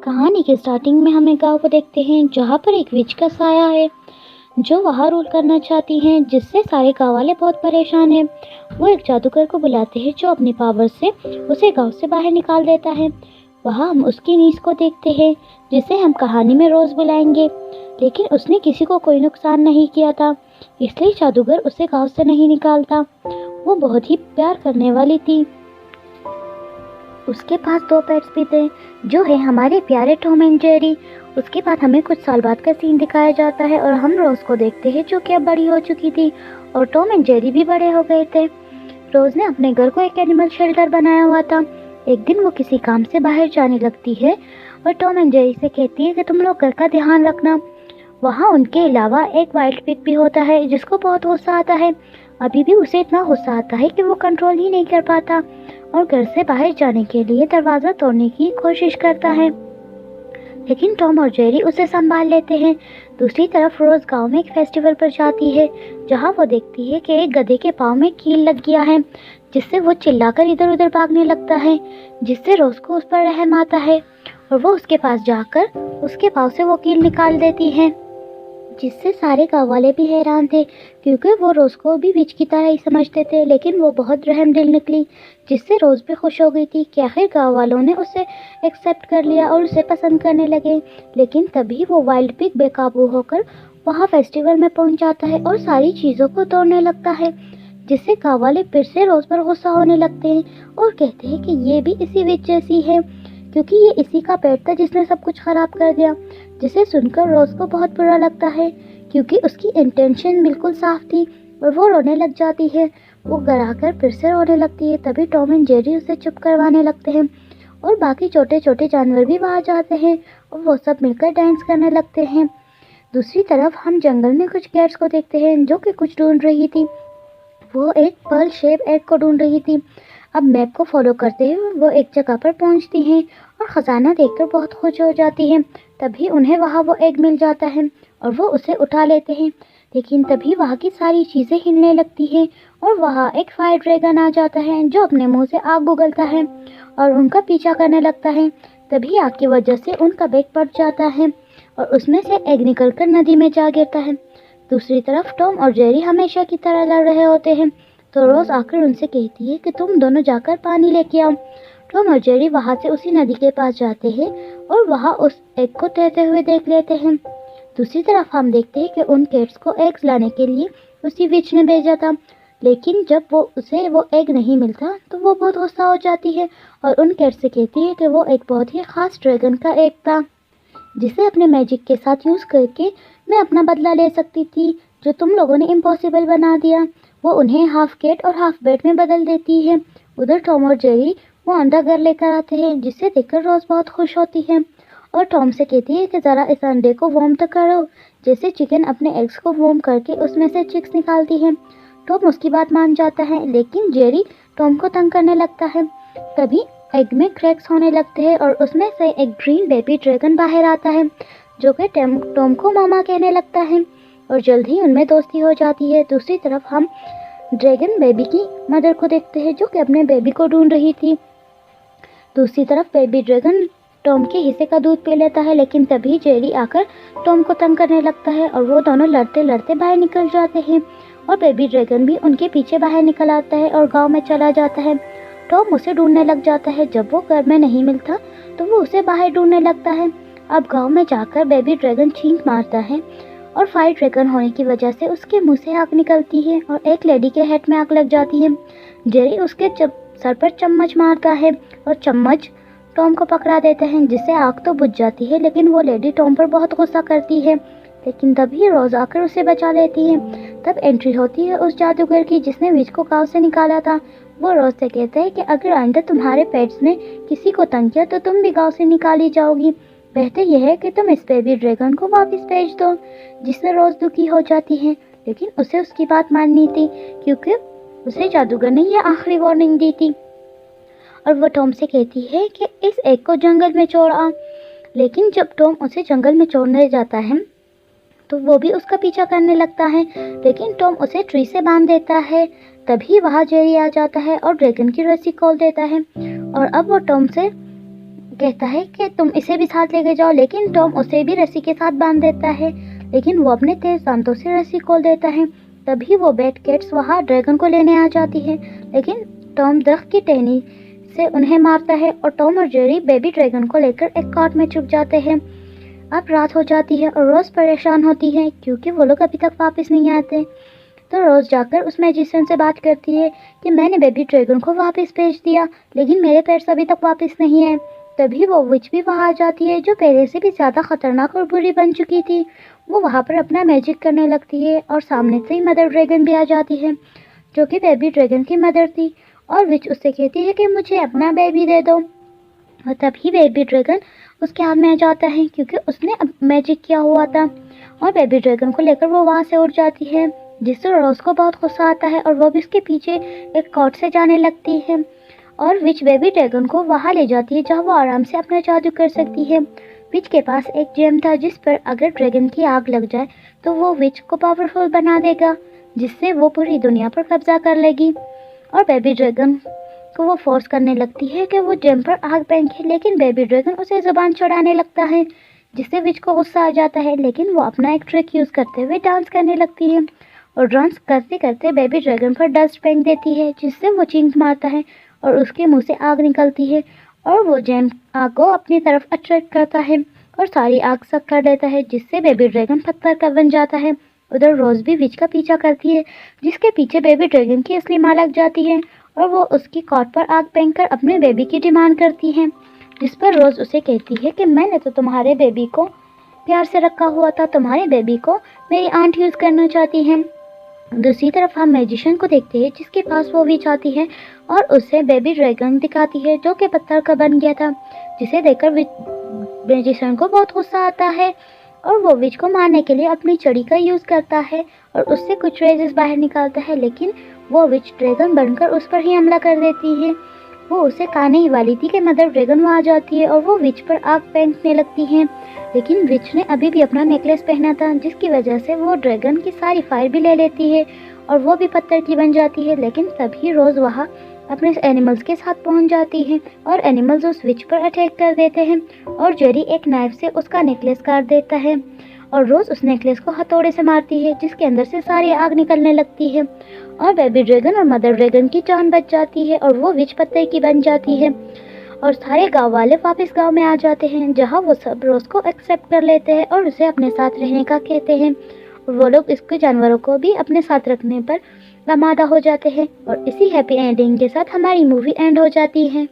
کہانی کے سٹارٹنگ میں ہمیں گاؤں کو دیکھتے ہیں جہاں پر ایک وچ کا سایہ ہے جو وہاں رول کرنا چاہتی ہیں، جس سے سارے گاؤں والے بہت پریشان ہیں۔ وہ ایک جادوگر کو بلاتے ہیں جو اپنی پاور سے اسے گاؤں سے باہر نکال دیتا ہے۔ وہاں ہم اس کی نیز کو دیکھتے ہیں جسے ہم کہانی میں روز بلائیں گے، لیکن اس نے کسی کو کوئی نقصان نہیں کیا تھا، اس لیے جادوگر اسے گاؤں سے نہیں نکالتا۔ وہ بہت ہی پیار کرنے والی تھی۔ اس کے پاس 2 پیٹس بھی تھے جو ہے ہمارے پیارے ٹام اینڈ جیری۔ اس کے بعد ہمیں کچھ سال بعد کا سین دکھایا جاتا ہے اور ہم روز کو دیکھتے ہیں جو کہ اب بڑی ہو چکی تھی اور ٹام اینڈ جیری بھی بڑے ہو گئے تھے۔ روز نے اپنے گھر کو ایک اینیمل شیلٹر بنایا ہوا تھا۔ ایک دن وہ کسی کام سے باہر جانے لگتی ہے اور ٹام اینڈ جیری سے کہتی ہے کہ تم لوگ گھر کا دھیان رکھنا۔ وہاں ان کے علاوہ ایک وائلڈ پگ بھی ہوتا ہے جس کو بہت غصہ آتا ہے۔ ابھی بھی اسے اتنا غصہ آتا ہے کہ وہ کنٹرول ہی نہیں کر پاتا اور گھر سے باہر جانے کے لیے دروازہ توڑنے کی کوشش کرتا ہے، لیکن ٹام اور جیری اسے سنبھال لیتے ہیں۔ دوسری طرف روز گاؤں میں ایک فیسٹیول پر جاتی ہے جہاں وہ دیکھتی ہے کہ ایک گدھے کے پاؤں میں کیل لگ گیا ہے، جس سے وہ چلا کر ادھر ادھر بھاگنے لگتا ہے، جس سے روز کو اس پر رحم آتا ہے اور وہ اس کے پاس جا کر اس کے پاؤں سے وہ کیل نکال دیتی ہے، جس سے سارے گاؤں والے بھی حیران تھے کیونکہ وہ روز کو بھی وچ کی طرح ہی سمجھتے تھے، لیکن وہ بہت رحم دل نکلی، جس سے روز بھی خوش ہو گئی تھی کہ آخر گاؤں والوں نے اسے ایکسیپٹ کر لیا اور اسے پسند کرنے لگے۔ لیکن تبھی وہ وائلڈ پگ بے قابو ہو کر وہاں فیسٹیول میں پہنچ جاتا ہے اور ساری چیزوں کو توڑنے لگتا ہے، جس سے گاؤں والے پھر سے روز پر غصہ ہونے لگتے ہیں اور کہتے ہیں کہ یہ بھی اسی وچ جیسی ہے کیونکہ یہ اسی کا پیٹ تھا جس نے سب کچھ خراب کر دیا، جسے سن کر روز کو بہت برا لگتا ہے کیونکہ اس کی انٹینشن بالکل صاف تھی اور وہ رونے لگ جاتی ہے۔ وہ گھر آ کر پھر سے رونے لگتی ہے، تبھی ٹام اینڈ جیری اسے چپ کروانے لگتے ہیں اور باقی چھوٹے چھوٹے جانور بھی وہاں جاتے ہیں اور وہ سب مل کر ڈانس کرنے لگتے ہیں۔ دوسری طرف ہم جنگل میں کچھ کیٹس کو دیکھتے ہیں جو کہ کچھ ڈھونڈ رہی تھی۔ وہ ایک پرل شیپ ایگ کو ڈھونڈ رہی تھی۔ اب میپ کو فالو کرتے ہوئے وہ ایک جگہ پر پہنچتی ہیں اور خزانہ دیکھ کر بہت خوش ہو جاتی ہیں۔ تبھی انہیں وہاں وہ ایگ مل جاتا ہے اور وہ اسے اٹھا لیتے ہیں، لیکن تبھی وہاں کی ساری چیزیں ہلنے لگتی ہیں اور وہاں ایک فائر ڈریگن آ جاتا ہے جو اپنے منہ سے آگ اگلتا ہے اور ان کا پیچھا کرنے لگتا ہے۔ تبھی آگ کی وجہ سے ان کا بیگ پھٹ جاتا ہے اور اس میں سے ایگ نکل کر ندی میں جا گرتا ہے۔ دوسری طرف ٹام اور جیری ہمیشہ کی طرح لڑ رہے ہوتے ہیں تو روز آ کر ان سے کہتی ہے کہ تم دونوں جا کر پانی لے کے آؤ۔ ٹام اور جیری وہاں سے اسی ندی کے پاس جاتے ہیں اور وہاں اس ایگ کو تیرتے ہوئے دیکھ لیتے ہیں۔ دوسری طرف ہم دیکھتے ہیں کہ ان کیٹس کو ایگز لانے کے لیے اسی وچ نے بھیجا تھا، لیکن جب اسے وہ ایگ نہیں ملتا تو وہ بہت غصہ ہو جاتی ہے اور ان کیٹ سے کہتی ہے کہ وہ ایک بہت ہی خاص ڈریگن کا ایگ تھا جسے اپنے میجک کے ساتھ یوز کر کے میں اپنا بدلہ لے سکتی تھی جو تم لوگوں نے امپاسبل بنا دیا۔ وہ انہیں ہاف کیٹ اور ہاف بیٹ میں بدل دیتی ہے۔ ادھر ٹام اور جیری وہ انڈا گھر لے کر آتے ہیں جس سے دیکھ کر روز بہت خوش ہوتی ہے اور ٹام سے کہتی ہے کہ ذرا اس انڈے کو وارم تو کرو، جیسے چکن اپنے ایگز کو وارم کر کے اس میں سے چکس نکالتی ہے۔ ٹام اس کی بات مان جاتا ہے لیکن جیری ٹام کو تنگ کرنے لگتا ہے۔ تبھی ایگ میں کریکس ہونے لگتے ہیں اور اس میں سے ایک گرین بیبی ڈریگن باہر آتا ہے جو کہ ٹام کو ماما کہنے لگتا ہے اور جلد ہی ان میں دوستی ہو جاتی ہے۔ دوسری طرف ہم ڈریگن بیبی کی مدر کو دیکھتے ہیں جو کہ اپنے بیبی کو ڈھونڈ رہی تھی۔ دوسری طرف بیبی ڈریگن ٹام کے حصے کا دودھ پی لیتا ہے، لیکن تبھی جیری آ کر ٹام کو تنگ کرنے لگتا ہے اور وہ دونوں لڑتے لڑتے باہر نکل جاتے ہیں اور بیبی ڈریگن بھی ان کے پیچھے باہر نکل آتا ہے اور گاؤں میں چلا جاتا ہے۔ ٹام اسے ڈھونڈنے لگ جاتا ہے، جب وہ گھر میں نہیں ملتا تو وہ اسے باہر ڈھونڈنے لگتا ہے۔ اب گاؤں میں جا کر بیبی ڈریگن چھینک مارتا ہے اور فائر ڈریگن ہونے کی وجہ سے اس کے منہ سے آگ نکلتی ہے اور ایک لیڈی کے ہیڈ میں آگ لگ جاتی ہے۔ جیری اس کے سر پر چمچ مارتا ہے اور چمچ ٹام کو پکڑا دیتے ہیں جس سے آگ تو بجھ جاتی ہے، لیکن وہ لیڈی ٹام پر بہت غصہ کرتی ہے، لیکن تبھی روز آ کر اسے بچا لیتی ہے۔ تب انٹری ہوتی ہے اس جادوگر کی جس نے وچ کو گاؤں سے نکالا تھا۔ وہ روز سے کہتا ہے کہ اگر آئندہ تمہارے پیٹس نے کسی کو تنگ کیا تو تم بھی گاؤں سے نکالی جاؤ گی، بہتر یہ ہے کہ تم اس بیبی ڈریگن کو واپس بھیج دو، جس سے روز دکھی ہو جاتی ہے، لیکن اسے اس کی بات ماننی تھی کیونکہ اسے جادوگر نے یہ آخری وارننگ دی تھی اور وہ ٹام سے کہتی ہے کہ اس ایگ کو جنگل میں چھوڑا۔ لیکن جب ٹام اسے جنگل میں چھوڑنے جاتا ہے تو وہ بھی اس کا پیچھا کرنے لگتا ہے، لیکن ٹام اسے ٹری سے باندھ دیتا ہے۔ تبھی وہاں جیری آ جاتا ہے اور ڈریگن کی رسی کھول دیتا ہے اور اب وہ ٹام سے کہتا ہے کہ تم اسے بھی ساتھ لے کے جاؤ، لیکن ٹام اسے بھی رسی کے ساتھ باندھ دیتا ہے، لیکن وہ اپنے تیز دانتوں سے رسی کھول دیتا ہے۔ تبھی وہ بیٹ کیٹس وہاں ڈریگن کو لینے آ جاتی ہے، لیکن ٹام درخت کی ٹہنی سے انہیں مارتا ہے اور ٹام اور جیری بیبی ڈریگن کو لے کر ایک کاٹ میں چھپ جاتے ہیں۔ اب رات ہو جاتی ہے اور روز پریشان ہوتی ہے کیونکہ وہ لوگ ابھی تک واپس نہیں آتے۔ تو روز جا کر اس میجیشین سے بات کرتی ہے کہ میں نے بیبی ڈریگن کو واپس بھیج دیا، لیکن میرے پیرس ابھی تک واپس نہیں ہے۔ تبھی وہ وچ بھی وہاں آ جاتی ہے جو پہلے سے بھی زیادہ خطرناک اور بری بن چکی تھی۔ وہ وہاں پر اپنا میجک کرنے لگتی ہے اور سامنے سے ہی مدر ڈریگن بھی آ جاتی ہے جو کہ بیبی ڈریگن کی مدر تھی، اور وچ اس سے کہتی ہے کہ مجھے اپنا بیبی دے دو، اور تبھی بیبی ڈریگن اس کے ہاتھ میں آ جاتا ہے کیونکہ اس نے میجک کیا ہوا تھا، اور بیبی ڈریگن کو لے کر وہ وہاں سے اڑ جاتی ہے، جس سے روز کو بہت غصہ آتا ہے اور وہ بھی اس کے پیچھے ایک کاٹ سے جانے لگتی ہے، اور وچ بیبی ڈریگن کو وہاں لے جاتی ہے جہاں وہ آرام سے اپنا جادو کر سکتی ہے۔ وچ کے پاس ایک جیم تھا جس پر اگر ڈریگن کی آگ لگ جائے تو وہ وچ کو پاورفل بنا دے گا، جس سے وہ پوری دنیا پر قبضہ کر لے گی، اور بیبی ڈریگن کو وہ فورس کرنے لگتی ہے کہ وہ جیم پر آگ پھینکے، لیکن بیبی ڈریگن اسے زبان چڑھانے لگتا ہے جس سے وچ کو غصہ آ جاتا ہے، لیکن وہ اپنا ایک ٹرک یوز کرتے ہوئے ڈانس کرنے لگتی ہے، اور ڈانس کرتے کرتے بیبی ڈریگن پر ڈسٹ پھینک دیتی ہے جس سے وہ چینک مارتا ہے اور اس کے منہ سے آگ نکلتی ہے، اور وہ جیم آگ کو اپنی طرف اٹریکٹ کرتا ہے اور ساری آگ سک کر دیتا ہے، جس سے بیبی ڈریگن پتھر کا بن جاتا ہے۔ ادھر روز بھی وچ کا پیچھا کرتی ہے جس کے پیچھے بیبی ڈریگن کی اصلی ماں لگ جاتی ہے، اور وہ اس کی کاٹ پر آگ پھینک کر اپنے بیبی کی ڈیمانڈ کرتی ہے، جس پر روز اسے کہتی ہے کہ میں نے تو تمہارے بیبی کو پیار سے رکھا ہوا تھا، تمہارے بیبی کو میری آنٹ یوز کرنا چاہتی ہے۔ دوسری طرف ہم میجیشین کو دیکھتے ہیں جس کے پاس وہ وچ آتی ہے اور اسے بیبی ڈریگن دکھاتی ہے جو کہ پتھر کا بن گیا تھا، جسے دیکھ کر میجیشین کو بہت غصہ آتا ہے، اور وہ وچ کو مارنے کے لیے اپنی چھڑی کا یوز کرتا ہے اور اس سے کچھ ریزز باہر نکالتا ہے، لیکن وہ وچ ڈریگن بن کر اس پر ہی حملہ کر دیتی ہے۔ وہ اسے کھانے ہی والی تھی کہ مدر ڈریگن وہاں آ جاتی ہے اور وہ وچ پر آگ پھینکنے لگتی ہے، لیکن وچ نے ابھی بھی اپنا نیکلیس پہنا تھا جس کی وجہ سے وہ ڈریگن کی ساری فائر بھی لے لیتی ہے اور وہ بھی پتھر کی بن جاتی ہے، لیکن تبھی روز وہاں اپنے اینیملز کے ساتھ پہنچ جاتی ہے اور اینیملز اس وچ پر اٹیک کر دیتے ہیں، اور جیری ایک نائف سے اس کا نیکلیس کاٹ دیتا ہے اور روز اس نیکلیس کو ہتھوڑے سے مارتی ہے جس کے اندر سے ساری آگ نکلنے لگتی ہے، اور بیبی ڈریگن اور مدر ڈریگن کی جان بچ جاتی ہے اور وہ وچ پتھر کی بن جاتی ہے، اور سارے گاؤں والے واپس گاؤں میں آ جاتے ہیں جہاں وہ سب روز کو ایکسیپٹ کر لیتے ہیں اور اسے اپنے ساتھ رہنے کا کہتے ہیں، اور وہ لوگ اس کے جانوروں کو بھی اپنے ساتھ رکھنے پر آمادہ ہو جاتے ہیں، اور اسی ہیپی اینڈنگ کے ساتھ ہماری مووی اینڈ ہو جاتی ہے۔